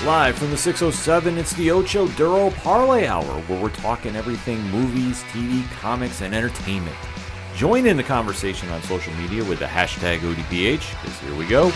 Live from the 607, it's the Ocho Duro Parlay Hour, where we're talking everything movies, TV, comics, and entertainment. Join in the conversation on social media with the hashtag ODPH, because here we go.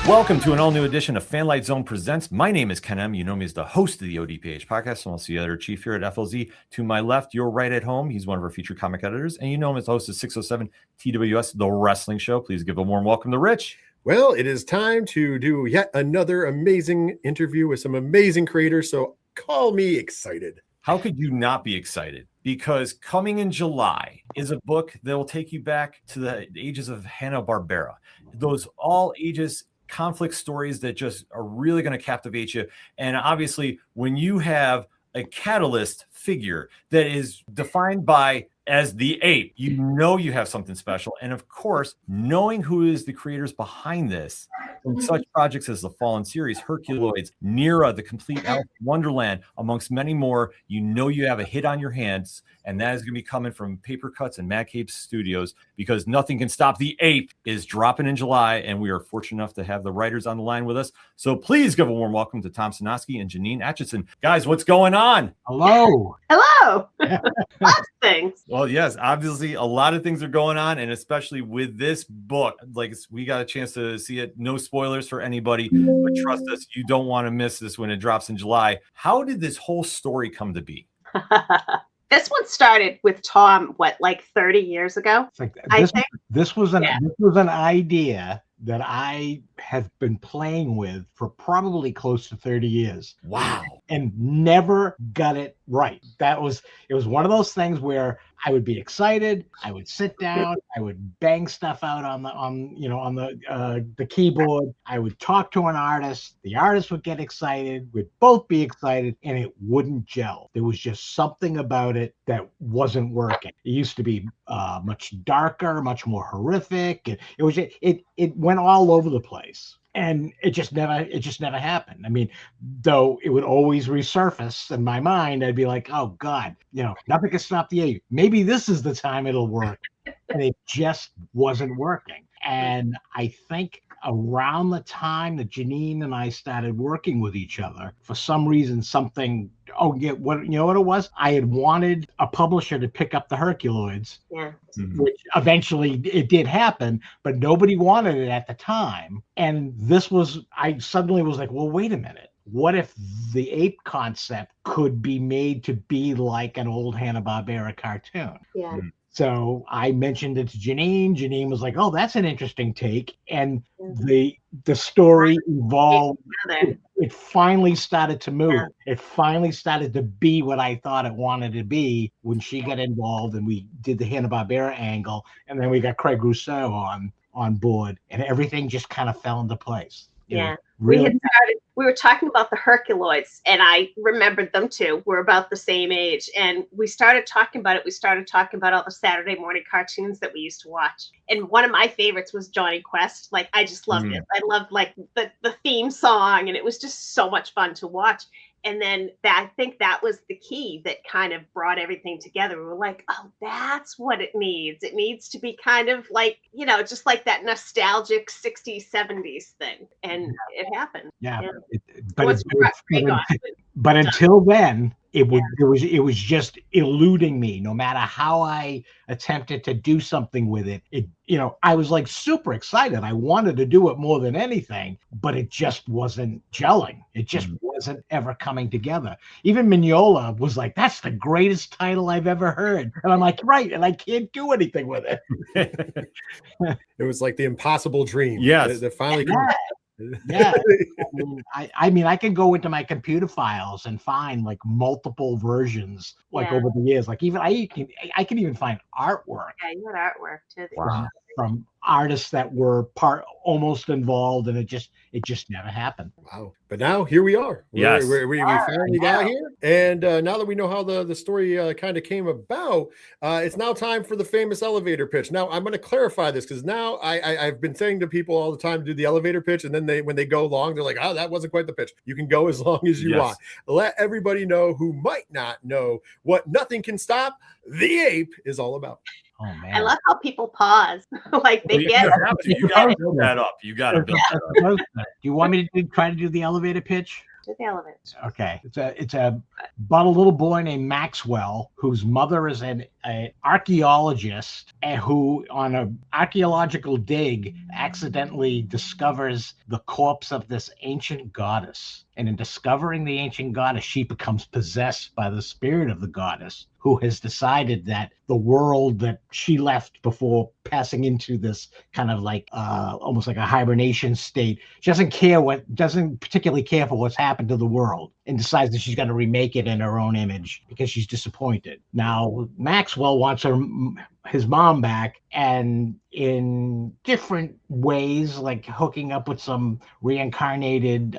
Welcome to an all-new edition of Fanlight Zone Presents. My name is Ken M. You know me as the host of the ODPH podcast, and I'll see the other chief here at FLZ. To my left, you're right at home. He's one of our featured comic editors, and you know him as the host of 607 TWS, The Wrestling Show. Please give a warm welcome to Rich. Well, it is time to do yet another amazing interview with some amazing creators, so call me excited. How could you not be excited? Because coming in July is a book that will take you back to the ages of Hanna-Barbera. Those all ages conflict stories that just are really going to captivate you. And obviously, when you have a catalyst figure that is defined by as the ape, you know you have something special. And of course, knowing who is the creators behind this, from such projects as the Fallen series, Herculoids, Nera, The Complete Alice in Wonderland, amongst many more, you know you have a hit on your hands, and that is going to be coming from Papercutz and Mad Cape Studios, because Nothing Can Stop the Ape is dropping in July, and we are fortunate enough to have the writers on the line with us. So please give a warm welcome to Tom SNIEGOSKI and Jeannine Acheson. Guys, what's going on? Hello. Hello. Lots of things. Well, yes, obviously a lot of things are going on, and especially with this book, like we got a chance to see it. No spoilers for anybody, but trust us, you don't want to miss this when it drops in July. How did this whole story come to be? This one started with Tom, like 30 years ago? It's like this was an idea that I have been playing with for probably close to 30 years. Wow. And never got it right. It was one of those things where I would be excited, I would sit down, I would bang stuff out on the keyboard, I would talk to an artist, the artist would get excited, we'd both be excited, and it wouldn't gel. There was just something about it that wasn't working. It used to be much darker, much more horrific. It went all over the place. And it just never happened. I mean, though it would always resurface in my mind, I'd be like, oh God, Nothing Can Stop the Ape. Maybe this is the time it'll work. And it just wasn't working. And I think around the time that Jeannine and I started working with each other, for some reason, what it was? I had wanted a publisher to pick up the Herculoids, which eventually it did happen, but nobody wanted it at the time. And I suddenly was like, well, wait a minute. What if the ape concept could be made to be like an old Hanna-Barbera cartoon? Yeah. So I mentioned it to Jeannine. Jeannine was like, oh, that's an interesting take. And the story evolved. It finally started to move. It finally started to be what I thought it wanted to be when she got involved and we did the Hanna-Barbera angle. And then we got Craig Rousseau on board, and everything just kind of fell into place. Yeah. Really? We were talking about the Herculoids, and I remembered them too. We're about the same age. And we started talking about it. We started talking about all the Saturday morning cartoons that we used to watch. And one of my favorites was Johnny Quest. Like, I just loved it. I loved the theme song, and it was just so much fun to watch. And then I think that was the key that kind of brought everything together. We were like, oh, that's what it needs. It needs to be kind of like, just like that nostalgic 60s, 70s thing. And it happened. Yeah. Yeah. But until then, it was just eluding me. No matter how I attempted to do something with it, I was like super excited. I wanted to do it more than anything, but it just wasn't gelling. It just wasn't ever coming together. Even Mignola was like, that's the greatest title I've ever heard. And I'm like, right, and I can't do anything with it. It was like the impossible dream. Yes. That finally Yeah. I mean, I can go into my computer files and find like multiple versions over the years. Like even I can even find artwork. Yeah, you had artwork too. Wow. from artists that were almost involved, and it just never happened. Wow. But now here we are. Yes. We finally got here. And now that we know how the story kind of came about, it's now time for the famous elevator pitch. Now, I'm going to clarify this because now I've been saying to people all the time to do the elevator pitch. And then when they go long, they're like, oh, that wasn't quite the pitch. You can go as long as you want. Let everybody know who might not know what Nothing Can Stop the Ape is all about. Oh, man. I love how people pause. Like they get You got to build that up. You got to build that up. Do you want me to try to do the elevator pitch? to the elevator. Okay. It's about a little boy named Maxwell, whose mother is an archaeologist, and who on an archaeological dig accidentally discovers the corpse of this ancient goddess. And in discovering the ancient goddess, she becomes possessed by the spirit of the goddess, who has decided that the world that she left before passing into this kind of like almost like a hibernation state, she doesn't particularly care for what's happened to the world, and decides that she's going to remake it in her own image because she's disappointed. Now, Maxwell wants his mom back, and in different ways, like hooking up with some reincarnated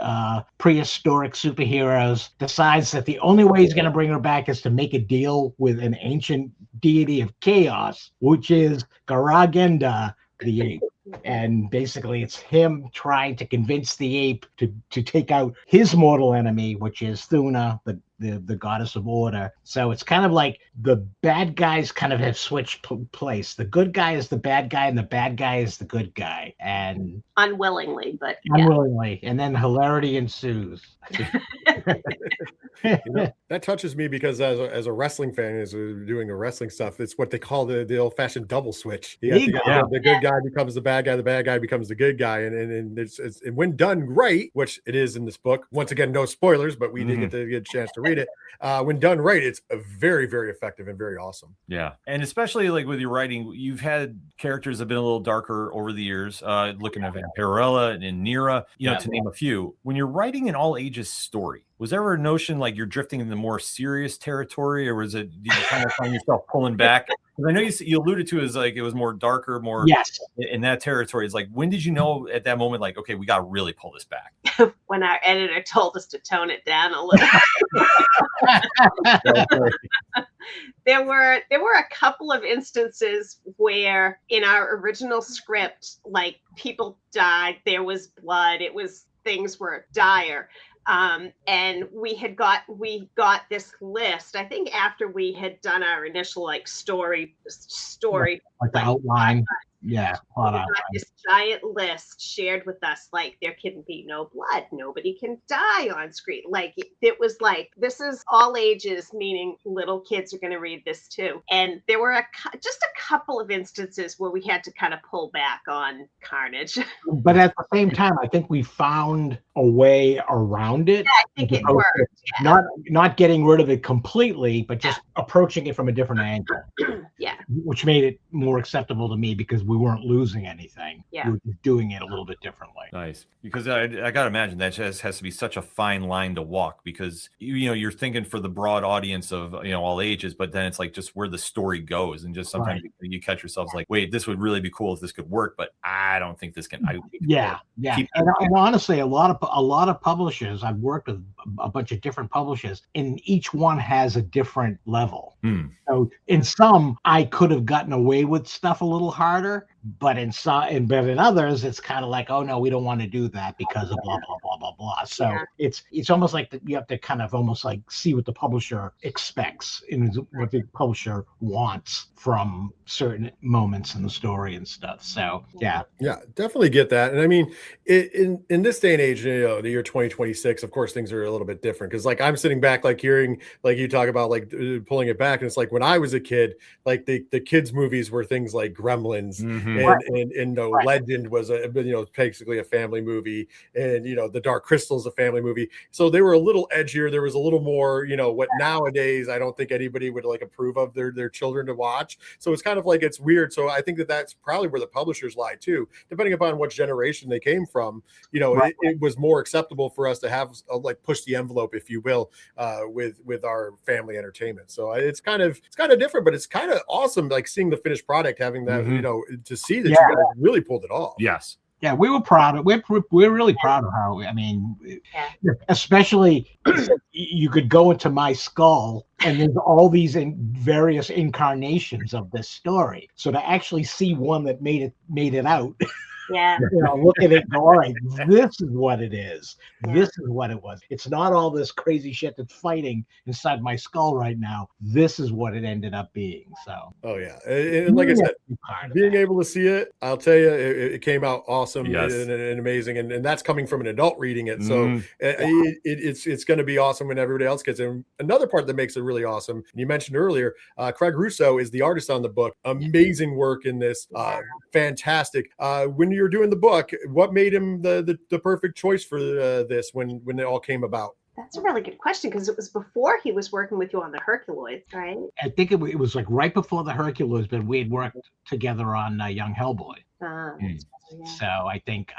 prehistoric superheroes, decides that the only way he's going to bring her back is to make a deal with an ancient deity of chaos, which is Garagenda the ape. And basically it's him trying to convince the ape to take out his mortal enemy, which is Thuna, the goddess of order. So it's kind of like the bad guys kind of have switched place. The good guy is the bad guy, and the bad guy is the good guy. And unwillingly, but unwillingly. And then hilarity ensues. That touches me because as a wrestling fan, as we're doing a wrestling stuff, it's what they call the old-fashioned double switch. The good guy becomes the bad guy becomes the good guy, and it's when done right, which it is in this book. Once again, no spoilers, but we did get a chance to read it. When done right, it's a very, very effective and very awesome. Yeah, and especially like with your writing, you've had characters that have been a little darker over the years. Looking at Vampirella and Nira, to name a few. When you're writing an all ages story, was there ever a notion like you're drifting into more serious territory, or was it, did you kind of find yourself pulling back? Because I know you alluded to as like it was more darker, more in that territory. It's like, when did you know at that moment, like, okay, we got to really pull this back? When our editor told us to tone it down a little. There were a couple of instances where in our original script, like people died, there was blood, things were dire. And we got this list, I think after we had done our initial like story like the outline. Yeah, this giant list shared with us, like there can be no blood, nobody can die on screen. Like it was like, this is all ages, meaning little kids are going to read this too. And there were just a couple of instances where we had to kind of pull back on carnage. But at the same time, I think we found a way around it. Yeah, I think it worked. Yeah. Not getting rid of it completely, but just approaching it from a different angle. Yeah. Which made it more acceptable to me because we weren't losing anything. Yeah. We were just doing it a little bit differently. Nice. Because I got to imagine that just has to be such a fine line to walk, because you're thinking for the broad audience of all ages, but then it's like just where the story goes, and just sometimes you catch yourselves like, wait, this would really be cool if this could work, but I don't think this can. And honestly, a lot of publishers, I've worked with a bunch of different publishers, and each one has a different level. So in some, I could have gotten away with stuff a little harder, but in others, it's kind of like, oh no, we don't want to do that because of blah blah blah blah blah. So it's almost like you have to kind of almost like see what the publisher expects and what the publisher wants from certain moments in the story and stuff. So yeah, definitely get that. And I mean, in this day and age, the year 2026, of course, things are a little bit different, because like I'm sitting back, like hearing like you talk about like pulling it back, and it's like when I was a kid, like the kids movies were things like Gremlins. And Legend was basically a family movie, and The Dark Crystal is a family movie, so they were a little edgier. There was a little more what nowadays I don't think anybody would like approve of their children to watch. So it's kind of like, it's weird. So I think that's probably where the publishers lie too, depending upon what generation they came from. It was more acceptable for us to have like push the envelope, if you will, with our family entertainment. So it's kind of different, but it's kind of awesome, like seeing the finished product, having that to see that Yeah. you guys really pulled it off. Yes. Yeah, we were proud of. We're really proud of how. I mean, especially you could go into my skull, and there's all these various incarnations of this story. So to actually see one that made it out, Yeah. look at it, and go, all right, this is what it is. This is what it was. It's not all this crazy shit that's fighting inside my skull right now. This is what it ended up being. So. Oh yeah, and like I said, being able to see it, I'll tell you, it came out awesome and amazing, and that's coming from an adult reading it. So it's going to be awesome when everybody else gets in. Another part that makes it really awesome, you mentioned earlier, Craig Russo is the artist on the book. Amazing work in this, fantastic. When you're doing the book, what made him the perfect choice for this when it all came about? That's a really good question, because it was before he was working with you on the Herculoids, right? I think it was like right before the Herculoids, but we had worked together on Young Hellboy. So I think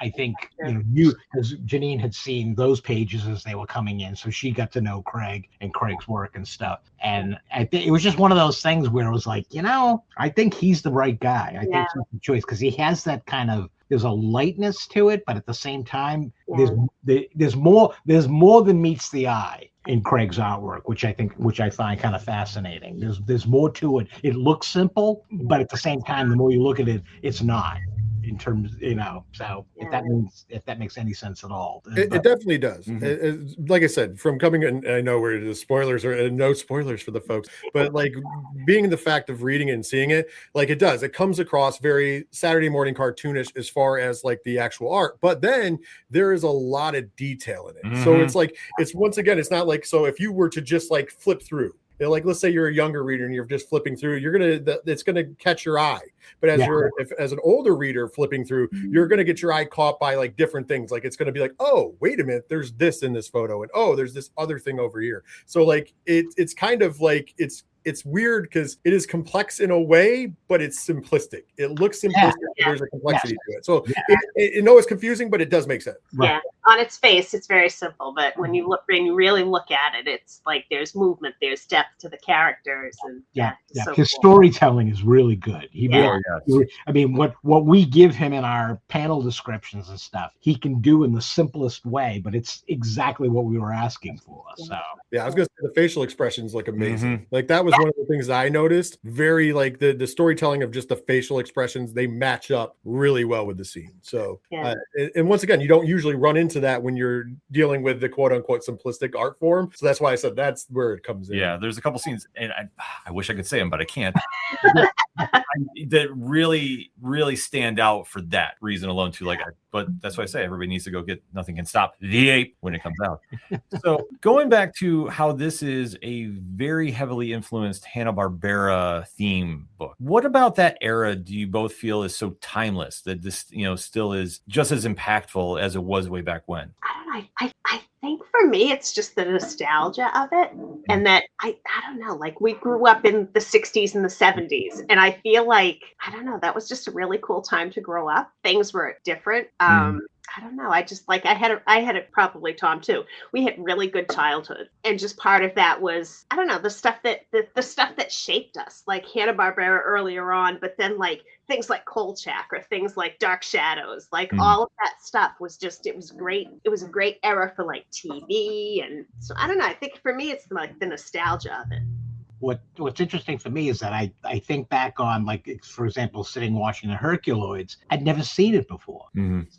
you, as Janine had seen those pages as they were coming in, so she got to know Craig and Craig's work and stuff. And I think it was just one of those things where it was like, I think he's the right guy. I think he's the choice, because he has that kind of, there's a lightness to it, but at the same time, there's more than meets the eye in Craig's artwork, which I find kind of fascinating. There's more to it. It looks simple, but at the same time, the more you look at it, it's not. In terms, so if that makes any sense at all, it definitely does. Like I said, from coming in, I know where the spoilers are, and no spoilers for the folks, but like being the fact of reading it and seeing it, like it comes across very Saturday morning cartoonish as far as like the actual art, but then there is a lot of detail in it. So it's like, once again, it's not like, so if you were to just like flip through, like, let's say you're a younger reader and you're just flipping through, it's gonna catch your eye. But as an older reader flipping through, you're gonna get your eye caught by like different things. Like it's gonna be like, oh, wait a minute, there's this in this photo, and oh, there's this other thing over here. So like it's kind of like it's weird because it is complex in a way, but it's simplistic. It looks simplistic, but there's a complexity to it. So it's confusing, but it does make sense. Yeah, on its face, it's very simple, but when you really look at it, it's like there's movement, there's depth to the characters, and so his cool. storytelling is really good. I mean, what we give him in our panel descriptions and stuff, he can do in the simplest way, but it's exactly what we were asking for. So I was gonna say the facial expressions look amazing. Like that was one of the things that I noticed. Very like the storytelling of just the facial expressions, they match up really well with the scene. So and once again, you don't usually run into that when you're dealing with the quote unquote simplistic art form. So that's why I said that's where it comes in. Yeah, there's a couple scenes, and I wish I could say them, but I can't. That really stand out for that reason alone too. But that's why I say everybody needs to go get Nothing Can Stop the Ape when it comes out. So going back to how this is a very heavily influenced Hanna-Barbera theme book, what about that era do you both feel is so timeless that this still is just as impactful as it was way back when? I don't know. I think for me, it's just the nostalgia of it, and that I don't know, like we grew up in the 60s and the 70s, and I feel like, I don't know, that was just a really cool time to grow up. Things were different. I don't know. I just like I had it probably, Tom, too. We had really good childhood, and just part of that was, I don't know, the stuff that shaped us, like Hanna-Barbera earlier on, but then like things like Kolchak or things like Dark Shadows, like all of that stuff was just, it was great. It was a great era for like TV, and so I don't know. I think for me, it's like the nostalgia of it. What's interesting for me is that I think back on, like, for example, sitting watching the Herculoids. I'd never seen it before.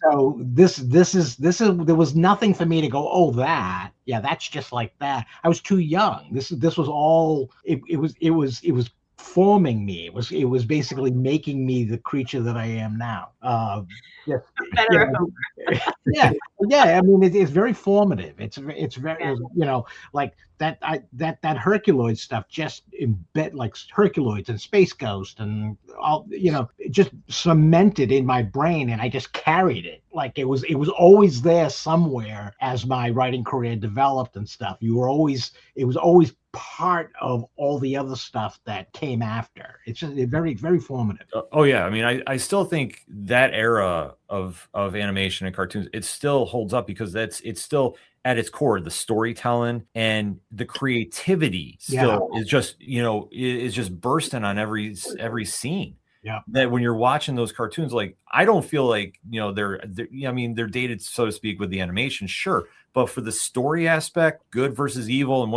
So this is there was nothing for me to go, oh, that's just like that. I was too young. This was all it was forming me. It was basically making me the creature that I am now. I mean, it's very formative. It's very like that Herculoid stuff just embed, like Herculoids and Space Ghost and all, just cemented in my brain, and I just carried it. Like it was always there somewhere as my writing career developed and stuff. It was always part of all the other stuff that came after. It's just very, very formative. Oh yeah. I mean, I still think that era of animation and cartoons, it still holds up because it's still at its core, the storytelling and the creativity still is just, is just bursting on every scene. Yeah. that when you're watching those cartoons, like I don't feel like, they're I mean, they're dated, so to speak, with the animation, sure. But for the story aspect, good versus evil and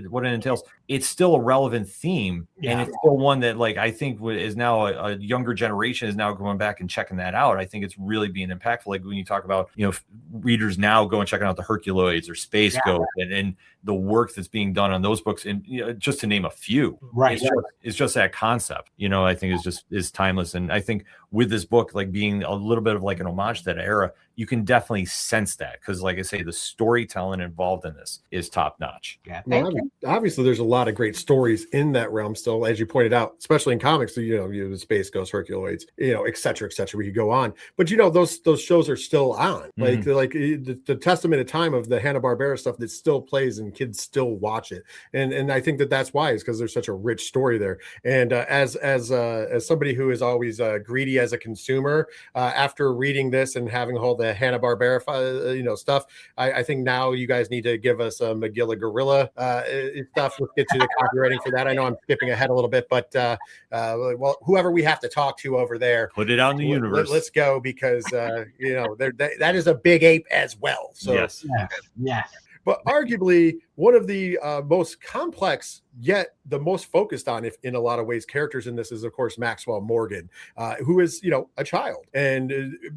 what it entails, it's still a relevant theme. Yeah. And it's still one that, like, I think is now a younger generation is now going back and checking that out. I think it's really being impactful. Like when you talk about, readers now go and checking out the Herculoids or Space Ghost and the work that's being done on those books. And just to name a few, Right. It's just that concept, I think is timeless. And I think with this book, like being a little bit of like an homage to that era, you can definitely sense that. Cause like I say, the storytelling involved in this is top notch. Yeah. Well, obviously, there's a lot of great stories in that realm still, as you pointed out, especially in comics. The Space Ghost, Herculoids, et cetera, et cetera. We could go on, but those shows are still on. Like the testament of time of the Hanna-Barbera stuff that still plays and kids still watch it. And I think that's why, is because there's such a rich story there. And as somebody who is always greedy as a consumer, after reading this and having all the Hanna-Barbera stuff, I think now you guys need to give us a Magilla Gorilla stuff. Let's get to the copywriting for that. I know I'm skipping ahead a little bit, but well, whoever we have to talk to over there, put it out in the universe. Let's go, because that is a big ape as well. So Yes. But arguably one of the most complex, yet the most focused on, if in a lot of ways, characters in this is, of course, Maxwell Morgan, who is, a child. And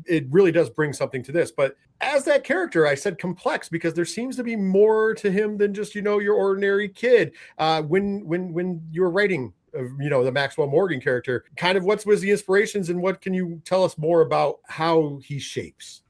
it really does bring something to this. But as that character, I said complex because there seems to be more to him than just, your ordinary kid. When you're writing, the Maxwell Morgan character, kind of what was the inspirations and what can you tell us more about how he shapes?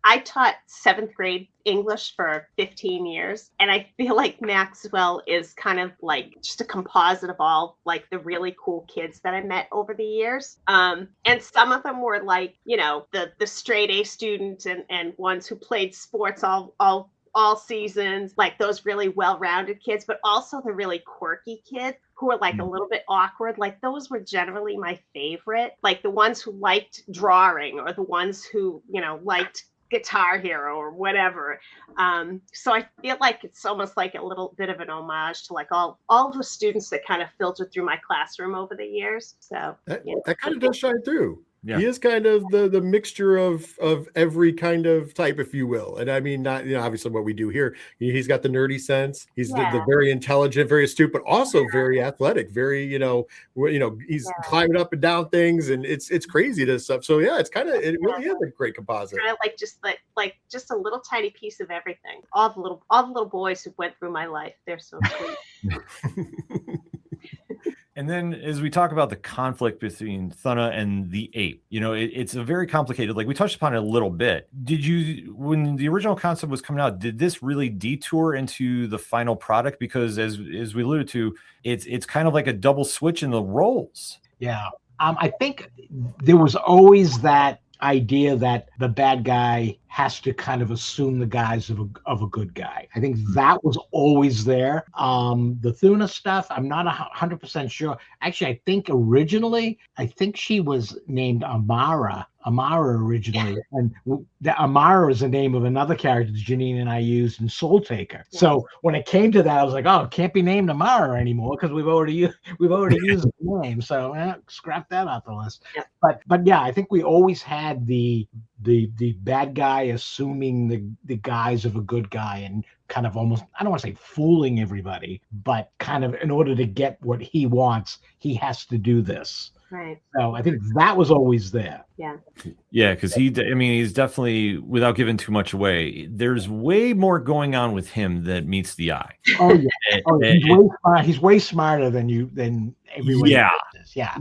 I taught 7th grade English for 15 years, and I feel like Maxwell is kind of like just a composite of all like the really cool kids that I met over the years. And some of them were like, the straight A student and ones who played sports all seasons, like those really well-rounded kids, but also the really quirky kids who are like a little bit awkward. Like those were generally my favorite, like the ones who liked drawing or the ones who, liked Guitar Hero or whatever. So I feel like it's almost like a little bit of an homage to like all the students that kind of filtered through my classroom over the years. So that kind of does shine through. Yeah. He is kind of the mixture of every kind of type, if you will. And I mean, not, obviously what we do here, he's got the nerdy sense. He's the very intelligent, very astute, but also very athletic, very, he's climbing up and down things, and it's crazy to stuff. So yeah, it really is a great composite. Kind of like just a little tiny piece of everything. All the little boys who went through my life. They're so sweet. And then as we talk about the conflict between Thuna and the ape, it's a very complicated, like we touched upon it a little bit. When the original concept was coming out, did this really detour into the final product? Because as we alluded to, it's kind of like a double switch in the roles. Yeah. I think there was always that idea that the bad guy has to kind of assume the guise of a good guy. I think that was always there. The Thuna stuff, I'm not 100% sure. Actually, I think originally, she was named Amara originally. And the Amara is the name of another character Janine and I used in Soul Taker. So when it came to that, I was like, oh, it can't be named Amara anymore because we've already used the name. So scrap that off the list. Yeah. But yeah, I think we always had the bad guy assuming the guise of a good guy and kind of almost, I don't want to say fooling everybody, but kind of in order to get what he wants, he has to do this. Right. So I think that was always there. Yeah. Yeah, because he's definitely, without giving too much away, there's way more going on with him that meets the eye. Oh yeah. He's way smarter than everyone. Yeah. Else. Yeah.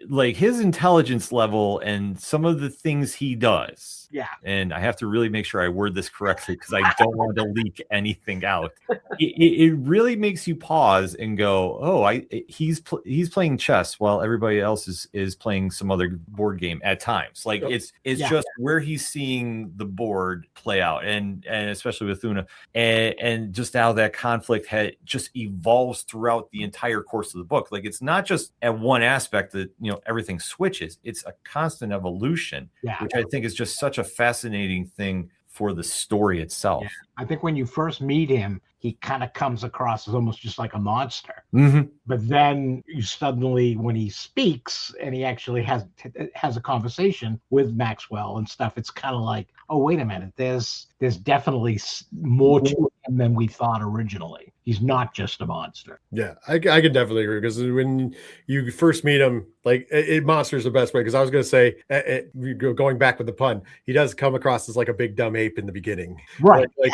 Like his intelligence level and some of the things he does. Yeah. And I have to really make sure I word this correctly because I don't want to leak anything out. It really makes you pause and go, oh, he's playing chess while everybody else is playing some other board game at times. Like it's just where he's seeing the board play out, and especially with Thuna, and just how that conflict just evolves throughout the entire course of the book. Like it's not just at one aspect that everything switches. It's a constant evolution, which I think is just such a fascinating thing for the story itself. Yeah. I think when you first meet him, he kind of comes across as almost just like a monster. Mm-hmm. But then you suddenly, when he speaks and he actually has a conversation with Maxwell and stuff, it's kind of like, oh, wait a minute, there's definitely more to him than we thought originally. He's not just a monster. Yeah, I can definitely agree, because when you first meet him, like monster's the best way. Because I was going to say, going back with the pun, he does come across as like a big dumb ape in the beginning, right? Like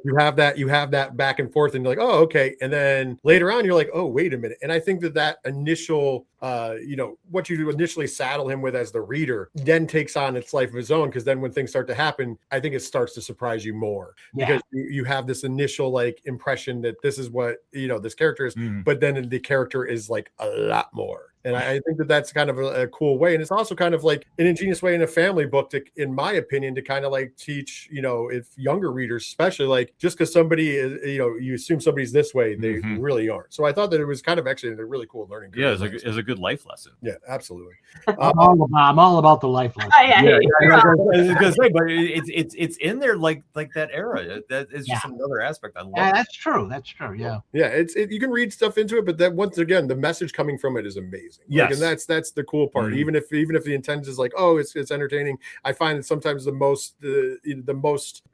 you have that back and forth, and you're like, oh, okay, and then later on, you're like, oh, wait a minute. And I think that initial, what you initially saddle him with as the reader, then takes on its life of its own. Because then when things start to happen, I think it starts to surprise you more, because you have this initial like impression that this is what this character is, but then the character is like a lot more. And I think that's kind of a cool way. And it's also kind of like an ingenious way in a family book to, in my opinion, to kind of like teach, if younger readers, especially, like, just because somebody is, you assume somebody's this way, they really aren't. So I thought that it was kind of actually a really cool learning curve. Yeah, it's a good life lesson. Yeah, absolutely. I'm all about the life lesson. I was gonna say, but it's in there like that era. That is just another aspect I love. Yeah, that's true. Yeah. Yeah, you can read stuff into it, but then once again, the message coming from it is amazing. Yes. Like, and that's the cool part. Even if the intent is like, oh, it's entertaining, I find that sometimes the most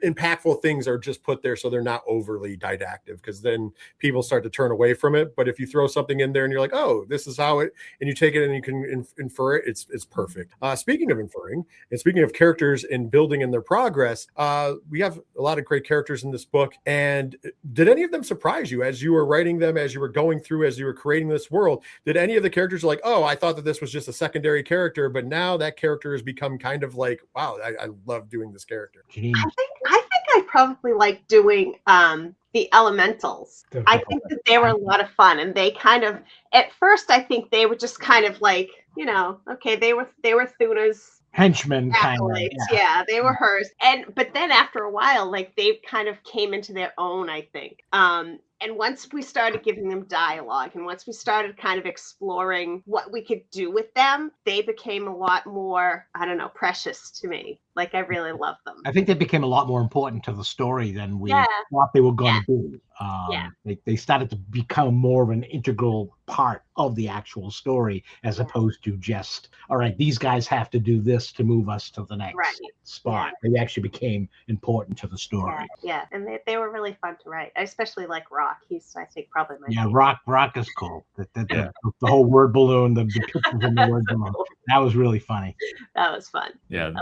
impactful things are just put there so they're not overly didactic, because then people start to turn away from it. But if you throw something in there and you're like, oh, this is how it, and you take it and you can infer it, it's perfect. Speaking of inferring, and speaking of characters and building in their progress, we have a lot of great characters in this book. And did any of them surprise you as you were writing them, as you were going through, as you were creating this world? Did any of the characters like, oh, I thought that this was just a secondary character, but now that character has become kind of like, wow, I love doing this character? I think I probably like doing the elementals. I think that they were a lot of fun, and they kind of, at first, I think they were just kind of like, okay, they were Thuna's henchmen, kind of. Yeah, they were hers. But then after a while, like, they kind of came into their own, I think. And once we started giving them dialogue, and once we started kind of exploring what we could do with them, they became a lot more, I don't know, precious to me. Like, I really love them. I think they became a lot more important to the story than we thought they were going to be. They started to become more of an integral part of the actual story, as opposed to just, all right, these guys have to do this to move us to the next spot. They actually became important to the story. Yeah. And they were really fun to write. I especially like Rock. He's, I think, probably my favorite. Rock is cool. The whole word balloon, the pictures in the word balloon. That was really funny. That was fun. Yeah,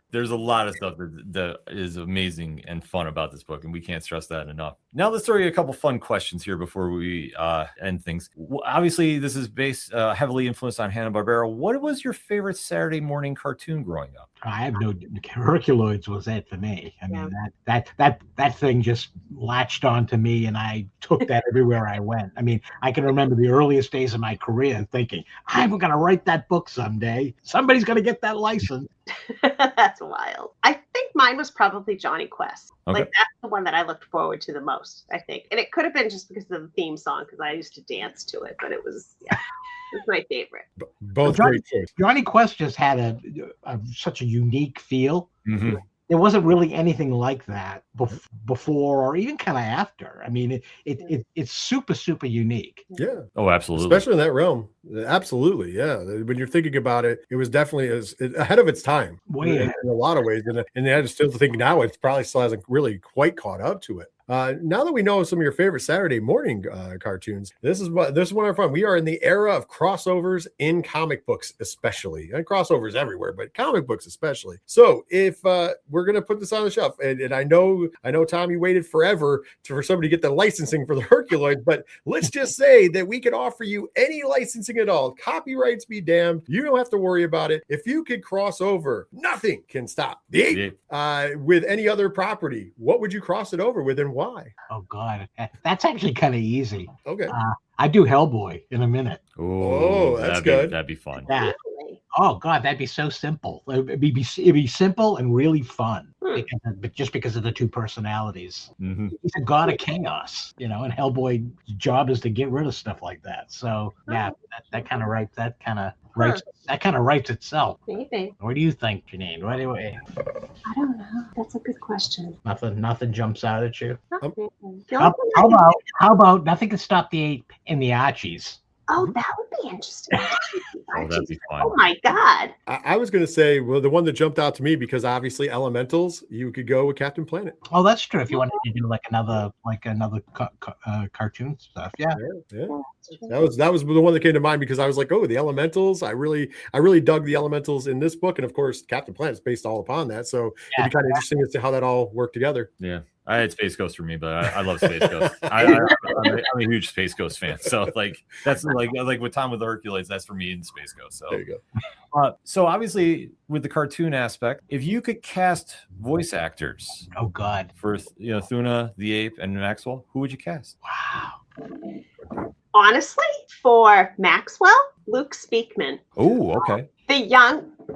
there's a lot of stuff that is amazing and fun about this book, and we can't stress that enough. Now let's throw you a couple fun questions here before we end things. Obviously, this is based heavily influenced on Hanna-Barbera. What was your favorite Saturday morning cartoon growing up? I have no Herculoids was it for me. I mean, that thing just latched onto me, and I took that everywhere I went. I mean, I can remember the earliest days of my career thinking, I'm going to write that book someday. Somebody's going to get that license. That's wild. I think mine was probably Johnny Quest. Okay. Like, that's the one that I looked forward to the most, I think. And it could have been just because of the theme song, because I used to dance to it, but it was, it's my favorite. Both great choices. Johnny Quest just had such a unique feel. Mm-hmm. There wasn't really anything like that before or even kind of after. I mean, it's super, super unique. Yeah. Oh, absolutely. Especially in that realm. Absolutely. Yeah. When you're thinking about it, it was definitely ahead of its time in a lot of ways. And I still think now it probably still hasn't really quite caught up to it. Now that we know some of your favorite Saturday morning cartoons, this is one of fun. We are in the era of crossovers in comic books, especially, and crossovers everywhere, but comic books especially. So if we're gonna put this on the shelf, and I know Tom, you waited forever for somebody to get the licensing for the Herculoids, but let's just say that we can offer you any licensing at all. Copyrights be damned. You don't have to worry about it. If you could cross over, nothing can stop the ape with any other property. What would you cross it over with, and why? Oh God, that's actually kind of easy. Okay. I do Hellboy in a minute. Oh, that's good. That'd be fun. Yeah. Oh God, that'd be so simple. It'd be simple and really fun. because of the two personalities. Mhm. He's a god of chaos, and Hellboy's job is to get rid of stuff like that. So yeah, that kind of writes itself. Maybe. What do you think, Janine? I don't know. That's a good question. Nothing jumps out at you. Not really. How about Nothing Can Stop the Ape and the Archies? Oh, that would be interesting. Oh, that'd be fun. Oh my God. I was going to say, well, the one that jumped out to me, because obviously Elementals, you could go with Captain Planet. Oh, that's true. If you wanted to do another cartoon stuff, yeah. That was the one that came to mind, because I was like, oh, the Elementals. I really dug the Elementals in this book, and of course, Captain Planet's based all upon that. So it'd be kind of interesting as to how that all worked together. Yeah. I had Space Ghost for me, but I love Space Ghost. I'm a huge Space Ghost fan. So that's like with Tom with the Hercules, that's for me in Space Ghost. So there you go. So obviously with the cartoon aspect, if you could cast voice actors, oh God, for Thuna, the Ape, and Maxwell, who would you cast? Wow. Honestly, for Maxwell, Luke Speakman. Oh, okay.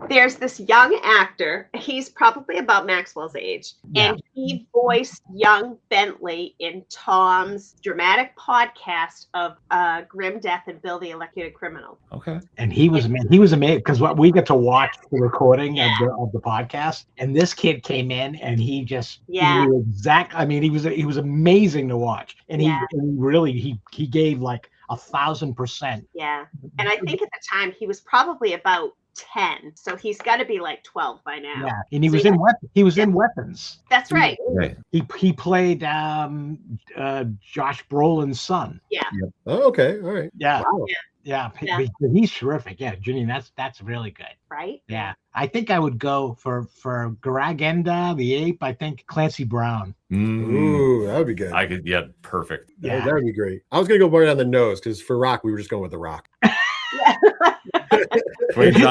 There's this young actor. He's probably about Maxwell's age. Yeah. And he voiced young Bentley in Tom's dramatic podcast of Grim Death and Bill the Electrocuted Criminal. Okay. And he was amazing, because what we get to watch the recording of the podcast, and this kid came in and he just he was amazing to watch, and he gave like 1,000%. Yeah. And I think at the time he was probably about 10, so he's got to be like 12 by now. Yeah, and he was in Weapons. That's right. Right. He played Josh Brolin's son. Yeah. Oh, okay. All right. Yeah. Wow. Yeah. He's terrific. Yeah, Janine, that's really good. Right. Yeah, I think I would go for Garagenda, the Ape. I think Clancy Brown. Ooh, that would be good. I could, perfect. Yeah, that would be great. I was gonna go right on the nose, because for Rock, we were just going with the Rock. This is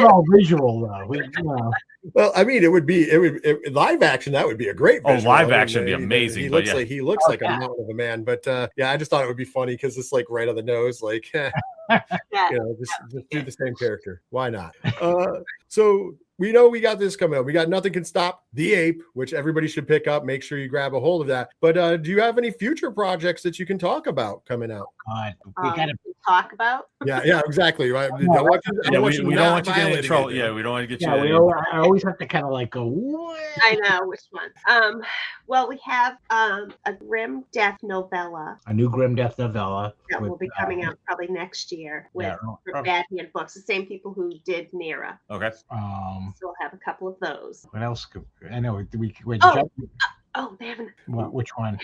all visual though. Well, I mean, it would live action. That would be a great visual. Live action would be amazing. He looks like a mountain of a man. But I just thought it would be funny, because it's like right on the nose. Like, just do the same character. Why not? So we know we got this coming up. We got Nothing Can Stop the Ape, which everybody should pick up. Make sure you grab a hold of that. But do you have any future projects that you can talk about coming out? God, we got to talk about. Yeah, exactly. Right. We don't want you to get in trouble. Yeah, we don't want to get you. I always have to kind of like go, what? I know which one. Well, we have a Grim Death novella. A new Grim Death novella that will be coming out probably next year with Bad Hand Books, the same people who did Nera. Okay. So we'll have a couple of those. What else? I know they haven't. Which one?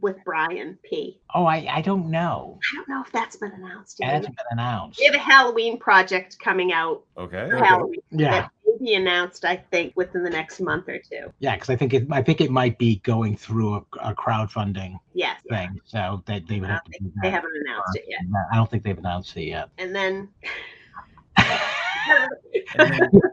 With Brian P. Oh, I don't know. I don't know if that's been announced yet. It hasn't been announced. We have a Halloween project coming out. Okay. Halloween. Yeah. That will be announced, I think, within the next month or two. Yeah, because I think it might be going through a crowdfunding thing. So they would have to do that. They haven't announced it yet. I don't think they've announced it yet. And then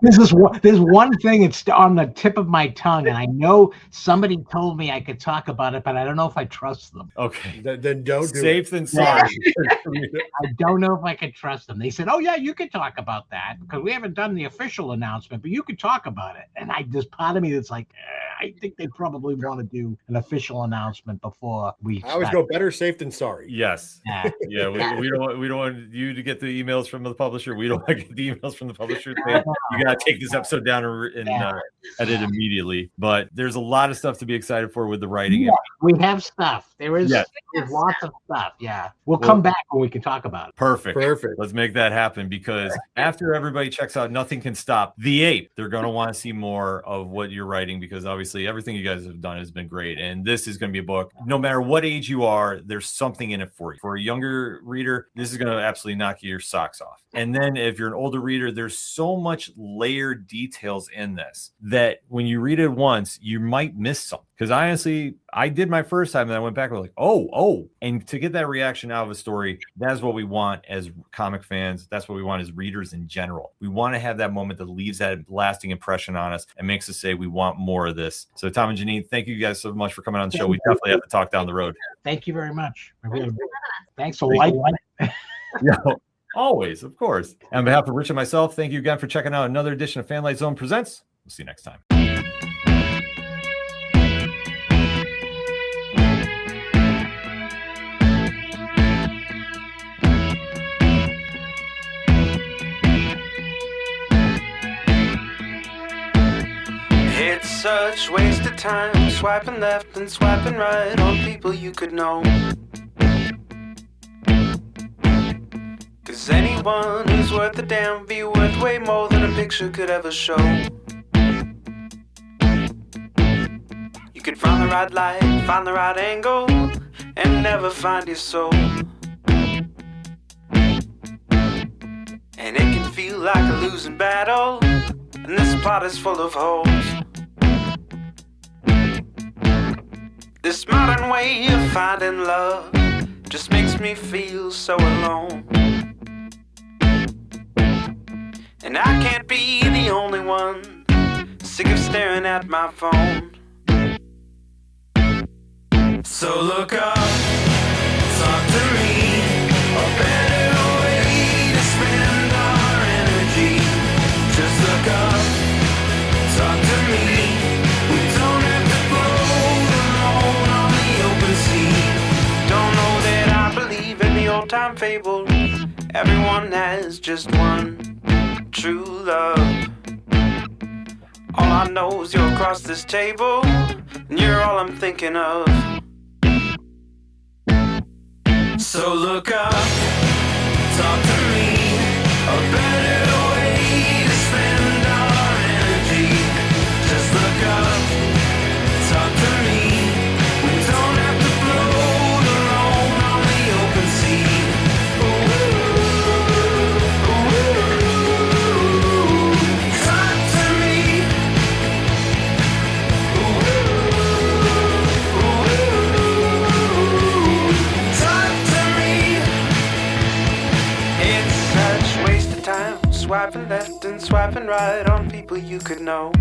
there's one thing that's on the tip of my tongue, and I know somebody told me I could talk about it, but I don't know if I trust them. Okay. Then don't do Safe than sorry. I don't know if I could trust them. They said, oh yeah, you could talk about that, because we haven't done the official announcement, but you could talk about it. And there's part of me that's like, I think they probably want to do an official announcement before we I always go better safe than sorry. Yes. Yeah. We don't want you to get the emails from the publisher. We don't want to get the emails from the publisher saying, you got to take this episode down and edit immediately. But there's a lot of stuff to be excited for with the writing. Yeah, we have stuff. There's lots of stuff. Yeah. We'll come back when we can talk about it. Perfect. Let's make that happen, because after everybody checks out Nothing Can Stop the Ape, they're going to want to see more of what you're writing, because obviously everything you guys have done has been great. And this is going to be a book. No matter what age you are, there's something in it for you. For a younger reader, this is going to absolutely knock your socks off. And then if you're an older reader, there's so much layered details in this that when you read it once, you might miss something. Because honestly, I did my first time and I went back and was like, oh. And to get that reaction out of a story, that's what we want as comic fans. That's what we want as readers in general. We want to have that moment that leaves that lasting impression on us and makes us say we want more of this. So Tom and Janine, thank you guys so much for coming on the show. We definitely have to talk down the road. Thanks very much. Thanks for liking. Yeah. Always, of course. On behalf of Rich and myself, thank you again for checking out another edition of Fanlight Zone Presents. We'll see you next time. such waste of time, swiping left and swiping right on people you could know. Cause anyone who's worth a damn be worth way more than a picture could ever show. You could find the right light, find the right angle, and never find your soul. And it can feel like a losing battle, and this plot is full of holes. This modern way of finding love just makes me feel so alone. And I can't be the only one sick of staring at my phone. So look up, talk to me, a better way to spend our energy. Just look up, talk to me. We don't have to float alone on the open sea. Don't know that I believe in the old time fable. Everyone has just one true love. All I know is you're across this table, and you're all I'm thinking of. So look up, talk to me, a better way to spend our energy. Just look up, talk to me. We don't have to float alone on the open sea. Ooh, ooh, talk to me. Ooh, talk to me. It's such waste of time, swiping left and swiping right on people you could know.